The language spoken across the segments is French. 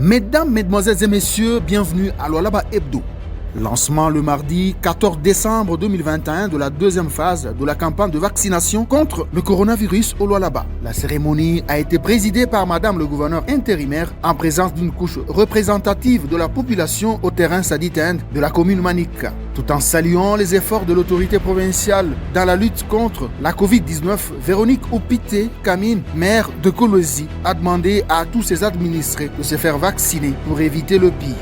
Mesdames, Mesdemoiselles et Messieurs, bienvenue à Lualaba Hebdo. Lancement le mardi 14 décembre 2021 de la deuxième phase de la campagne de vaccination contre le coronavirus au Lualaba. La cérémonie a été présidée par Madame le gouverneur intérimaire en présence d'une couche représentative de la population au terrain Saditend de la commune Manika. Tout en saluant les efforts de l'autorité provinciale dans la lutte contre la Covid-19, Véronique Oupité Kamine, maire de Kolwezi, a demandé à tous ses administrés de se faire vacciner pour éviter le pire.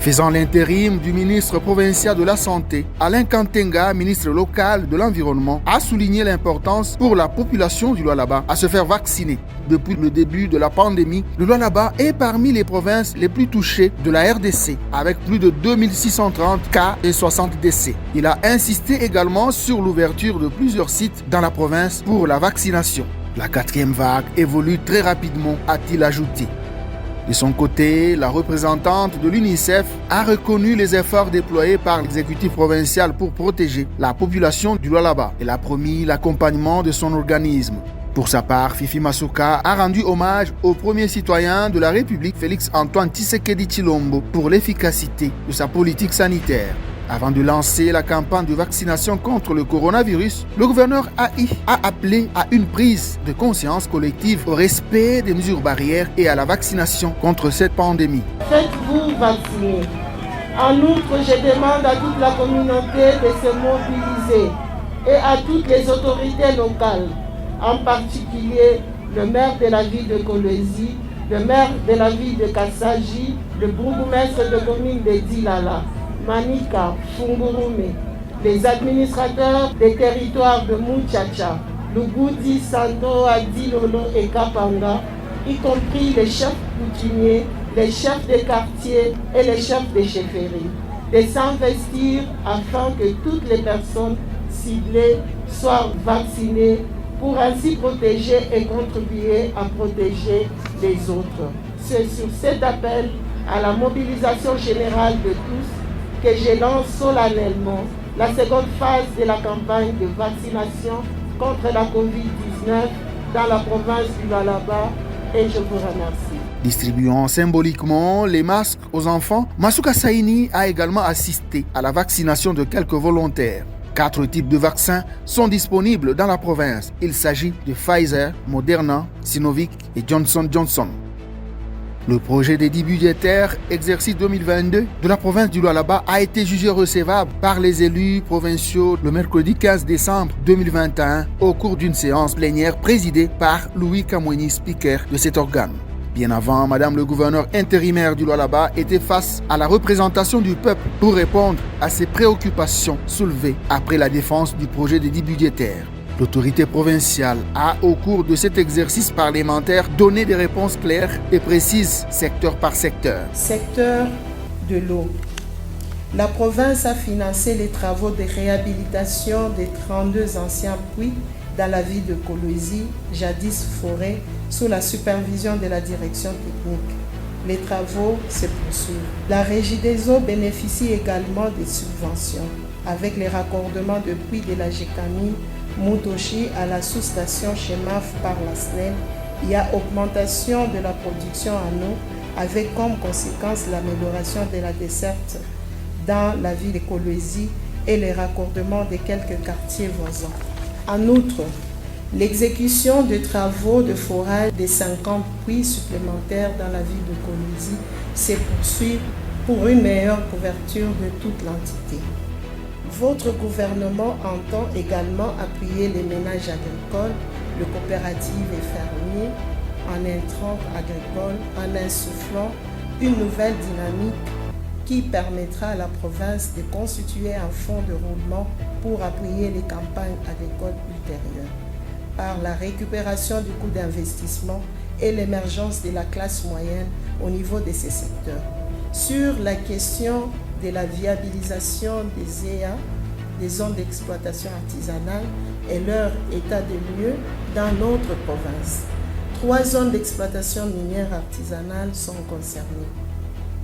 Faisant l'intérim du ministre provincial de la Santé, Alain Kantenga, ministre local de l'Environnement, a souligné l'importance pour la population du Lualaba à se faire vacciner. Depuis le début de la pandémie, le Lualaba est parmi les provinces les plus touchées de la RDC, avec plus de 2630 cas et 60 décès. Il a insisté également sur l'ouverture de plusieurs sites dans la province pour la vaccination. La quatrième vague évolue très rapidement, a-t-il ajouté. De son côté, la représentante de l'UNICEF a reconnu les efforts déployés par l'exécutif provincial pour protéger la population du Lualaba. Elle a promis l'accompagnement de son organisme. Pour sa part, Fifi Masuka a rendu hommage au premier citoyen de la République, Félix-Antoine Tshisekedi Tshilombo, pour l'efficacité de sa politique sanitaire. Avant de lancer la campagne de vaccination contre le coronavirus, le gouverneur a appelé à une prise de conscience collective au respect des mesures barrières et à la vaccination contre cette pandémie. Faites-vous vacciner. En outre, je demande à toute la communauté de se mobiliser et à toutes les autorités locales, en particulier le maire de la ville de Kolwezi, le maire de la ville de Kassaji, le bourgmestre de commune de Dilala, Manika, Fungurume, les administrateurs des territoires de Muchacha, Lugudi, Sando, Adilolo et Kapanga, y compris les chefs coutumiers, les chefs de quartier et les chefs de chefferie, de s'investir afin que toutes les personnes ciblées soient vaccinées pour ainsi protéger et contribuer à protéger les autres. C'est sur cet appel à la mobilisation générale de tous que je lance solennellement la seconde phase de la campagne de vaccination contre la Covid-19 dans la province du Lualaba et je vous remercie. Distribuant symboliquement les masques aux enfants, Masuka Saini a également assisté à la vaccination de quelques volontaires. 4 types de vaccins sont disponibles dans la province. Il s'agit de Pfizer, Moderna, Sinovac et Johnson & Johnson. Le projet d'édit budgétaire exercice 2022 de la province du Lualaba a été jugé recevable par les élus provinciaux le mercredi 15 décembre 2021 au cours d'une séance plénière présidée par Louis Kamweni, speaker de cet organe. Bien avant, Madame le gouverneur intérimaire du Lualaba était face à la représentation du peuple pour répondre à ses préoccupations soulevées après la défense du projet d'édit budgétaire. L'autorité provinciale a, au cours de cet exercice parlementaire, donné des réponses claires et précises, secteur par secteur. Secteur de l'eau. La province a financé les travaux de réhabilitation des 32 anciens puits dans la ville de Kolwezi, jadis forêt, sous la supervision de la direction technique. Les travaux se poursuivent. La Régie des eaux bénéficie également des subventions, avec les raccordements de puits de la GECAMI Mutoshi à la sous-station Chemaf par la SNEL. Il y a augmentation de la production en eau avec comme conséquence l'amélioration de la desserte dans la ville de Kolwezi et les raccordements de quelques quartiers voisins. En outre, l'exécution de travaux de forage des 50 puits supplémentaires dans la ville de Kolwezi se poursuit pour une meilleure couverture de toute l'entité. Votre gouvernement entend également appuyer les ménages agricoles, les coopératives et fermiers en intrants agricoles, en insufflant une nouvelle dynamique qui permettra à la province de constituer un fonds de roulement pour appuyer les campagnes agricoles ultérieures, par la récupération du coût d'investissement et l'émergence de la classe moyenne au niveau de ces secteurs. Sur la question de la viabilisation des EA, des zones d'exploitation artisanale et leur état de lieu dans notre province. 3 zones d'exploitation minière artisanale sont concernées.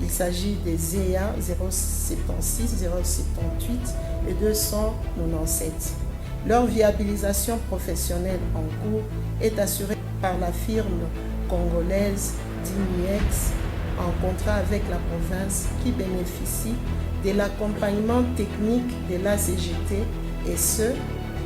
Il s'agit des EA 076, 078 et 297. Leur viabilisation professionnelle en cours est assurée par la firme congolaise Dimiex en contrat avec la province qui bénéficie de l'accompagnement technique de la CGT et ce,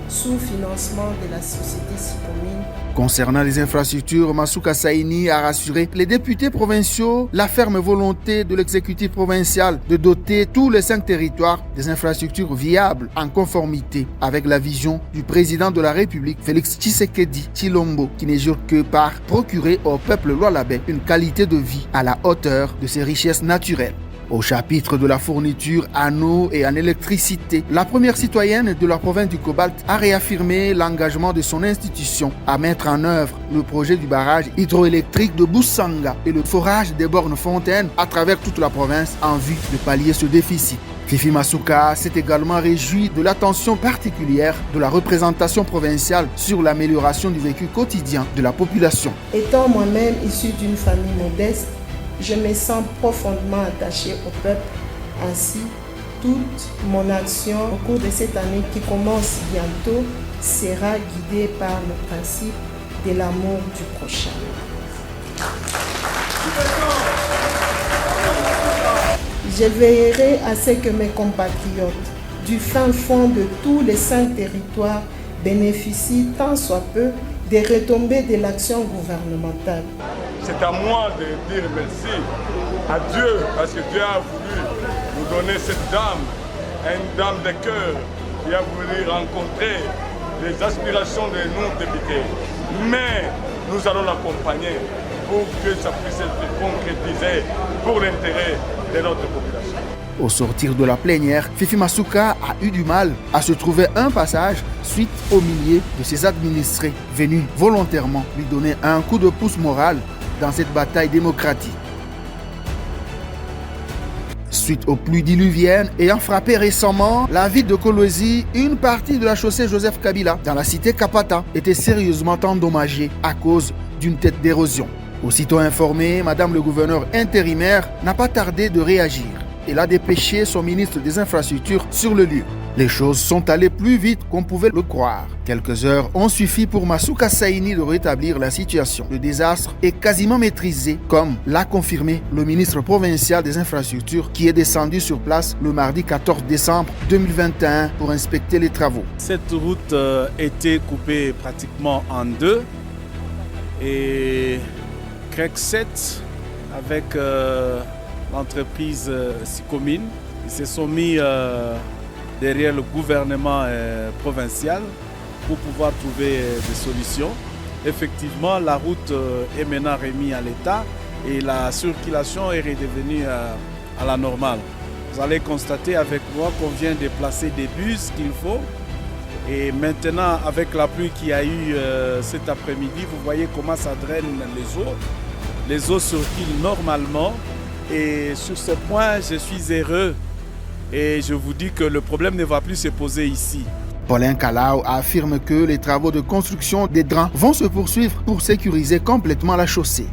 sous financement de la société Sicomine. Concernant les infrastructures, Masuka Saini a rassuré les députés provinciaux la ferme volonté de l'exécutif provincial de doter tous les 5 territoires des infrastructures viables en conformité avec la vision du président de la République, Félix Tshisekedi Tshilombo, qui ne jure que par procurer au peuple Lualabais une qualité de vie à la hauteur de ses richesses naturelles. Au chapitre de la fourniture en eau et en électricité, la première citoyenne de la province du Cobalt a réaffirmé l'engagement de son institution à mettre en œuvre le projet du barrage hydroélectrique de Boussanga et le forage des bornes fontaines à travers toute la province en vue de pallier ce déficit. Fifi Masuka s'est également réjoui de l'attention particulière de la représentation provinciale sur l'amélioration du vécu quotidien de la population. Étant moi-même issu d'une famille modeste, je me sens profondément attaché au peuple. Ainsi, toute mon action au cours de cette année qui commence bientôt sera guidée par le principe de l'amour du prochain. Je veillerai à ce que mes compatriotes du fin fond de tous les 5 territoires bénéficient tant soit peu des retombées de l'action gouvernementale. C'est à moi de dire merci à Dieu parce que Dieu a voulu nous donner cette dame, une dame de cœur qui a voulu rencontrer les aspirations de nos députés. Mais nous allons l'accompagner pour que ça puisse être concrétisé pour l'intérêt de notre population. Au sortir de la plénière, Fifi Masuka a eu du mal à se trouver un passage suite aux milliers de ses administrés venus volontairement lui donner un coup de pouce moral dans cette bataille démocratique. Suite aux pluies diluviennes ayant frappé récemment la ville de Kolwezi, une partie de la chaussée Joseph Kabila dans la cité Kapata était sérieusement endommagée à cause d'une tête d'érosion. Aussitôt informée, Madame le gouverneur intérimaire n'a pas tardé de réagir. Elle a dépêché son ministre des Infrastructures sur le lieu. Les choses sont allées plus vite qu'on pouvait le croire. Quelques heures ont suffi pour Masuka Saini de rétablir la situation. Le désastre est quasiment maîtrisé, comme l'a confirmé le ministre provincial des Infrastructures qui est descendu sur place le mardi 14 décembre 2021 pour inspecter les travaux. Cette route était coupée pratiquement en 2 et CREC 7 avec l'entreprise Sicomine, ils se sont mis derrière le gouvernement provincial pour pouvoir trouver des solutions. Effectivement, la route est maintenant remise à l'état et la circulation est redevenue à la normale. Vous allez constater avec moi qu'on vient de placer des bus qu'il faut. Et maintenant, avec la pluie qu'il y a eu cet après-midi, vous voyez comment ça draine les eaux. Les eaux circulent normalement. Et sur ce point, je suis heureux et je vous dis que le problème ne va plus se poser ici. Paulin Kalau affirme que les travaux de construction des drains vont se poursuivre pour sécuriser complètement la chaussée.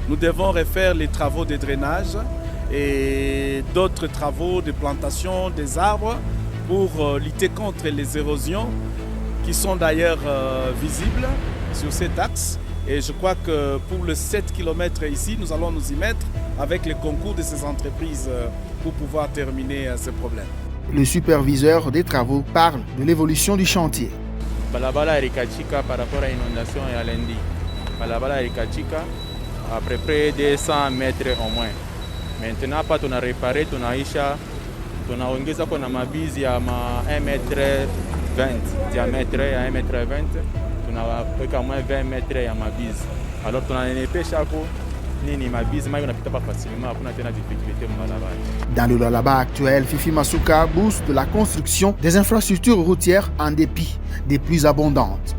Nous devons refaire les travaux de drainage et d'autres travaux de plantation des arbres pour lutter contre les érosions qui sont d'ailleurs visibles sur cet axe. Et je crois que pour le 7 km ici, nous allons nous y mettre avec le concours de ces entreprises pour pouvoir terminer ce problème. Le superviseur des travaux parle de l'évolution du chantier. Balabala Erikachika par rapport à l'inondation et à lundi. Balabala Erikachika à peu près 200 mètres au moins. Maintenant, pas on a réparé, on a isha, on a ongeza qu'on a mabizi à 1 mètre 20 diamètre à 1 mètre 20. On a peu moins 20 mètres à mabizi. Alors on a une pêche à coup. Dans le Lualaba actuel, Fifi Masuka booste la construction des infrastructures routières en dépit des pluies abondantes.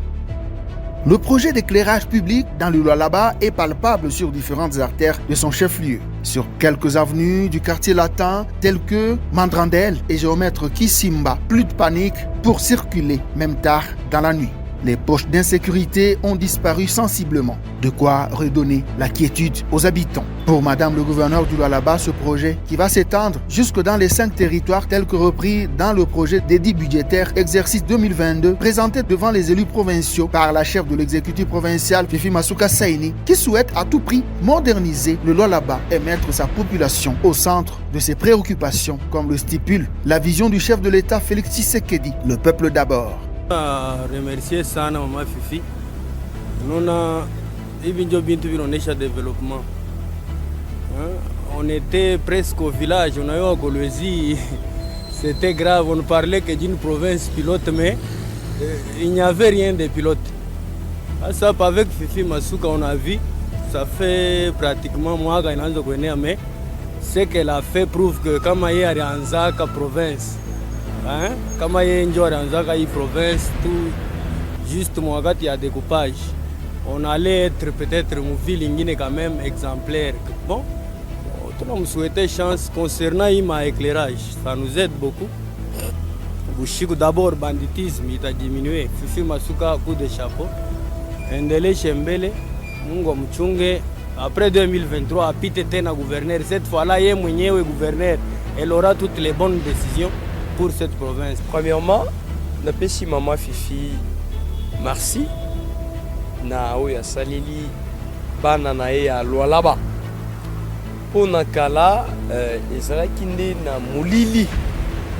Le projet d'éclairage public dans le Lualaba est palpable sur différentes artères de son chef-lieu. Sur quelques avenues du quartier latin telles que Mandrandel et Géomètre Kisimba, plus de panique pour circuler, même tard dans la nuit. les poches d'insécurité ont disparu sensiblement. De quoi redonner la quiétude aux habitants. Pour Madame le gouverneur du Lualaba, ce projet qui va s'étendre jusque dans les 5 territoires tels que repris dans le projet d'édit budgétaire exercice 2022 présenté devant les élus provinciaux par la chef de l'exécutif provincial Fifi Masuka Saini qui souhaite à tout prix moderniser le Lualaba et mettre sa population au centre de ses préoccupations comme le stipule la vision du chef de l'État Félix Tshisekedi, le peuple d'abord. Remercier sana Maman Fifi. Développement. On était presque au village, on a eu à Kolwezi, c'était grave, on ne parlait que d'une province pilote, mais il n'y avait rien de pilote. Ça, avec Fifi Masuka, on a vu, ça fait pratiquement moi quand on a connu, mais ce qu'elle a fait prouve que quand il y a Rianzaka province, quand il y a Rianzaka province, tout juste moi quand il y a découpage. On allait être peut-être une ville quand même exemplaire. Bon, on souhaitait chance concernant l'éclairage. Ça nous aide beaucoup. Bouchikou d'abord, banditisme, il a diminué. Fifi Masuka, coup de chapeau. Ndele Chembele, Mungo Mchunge. Après 2023, a pité na gouverneur. Cette fois-là, il est gouverneur. Elle aura toutes les bonnes décisions pour cette province. Premièrement, na pesi Maman Fifi, merci. Na oya salili bana na ye ya Lualaba pona kala ezalaki nde na molili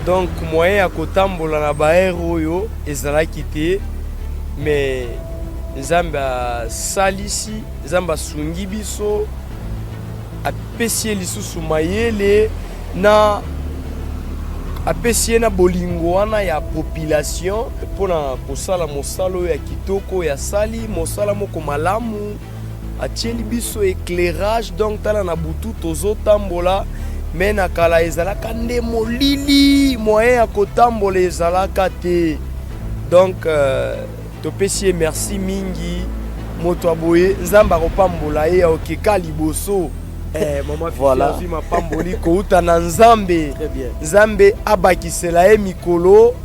donc moyen ya kotambola na baere oyo ezalaki te mais Nzambe asalisi Nzambe asungi biso apesi lisusu mayele na apesi na bolingo wana ya population pona kosala mosalo ya kitoko ya sali mosala moko malamu atieli biso éclairage donc tala na butu tozotambola mais na kala ezalaka nde molili moyen ya kotambola ezalaka te donc topesi merci mingi moto aboye Nzambe akopambola ye okeka liboso. Maman voilà. Fifi mapamboli kouta na Nzambe. Nzambe abakisela ye mikolo.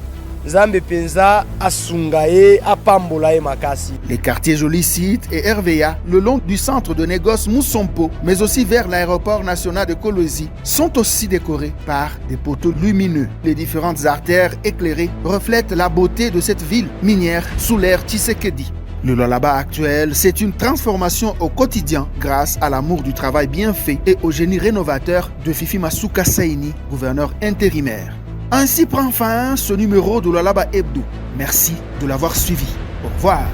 Nzambe penza asunga ye apambola ye makasi. Les quartiers Jolicite et RVA, le long du centre de négoce Moussompo, mais aussi vers l'aéroport national de Kolwezi, sont aussi décorés par des poteaux lumineux. Les différentes artères éclairées reflètent la beauté de cette ville minière sous l'ère Tshisekedi. Le Lualaba actuel, c'est une transformation au quotidien grâce à l'amour du travail bien fait et au génie rénovateur de Fifi Masuka Saini, gouverneur intérimaire. Ainsi prend fin ce numéro de Lualaba Hebdo. Merci de l'avoir suivi. Au revoir.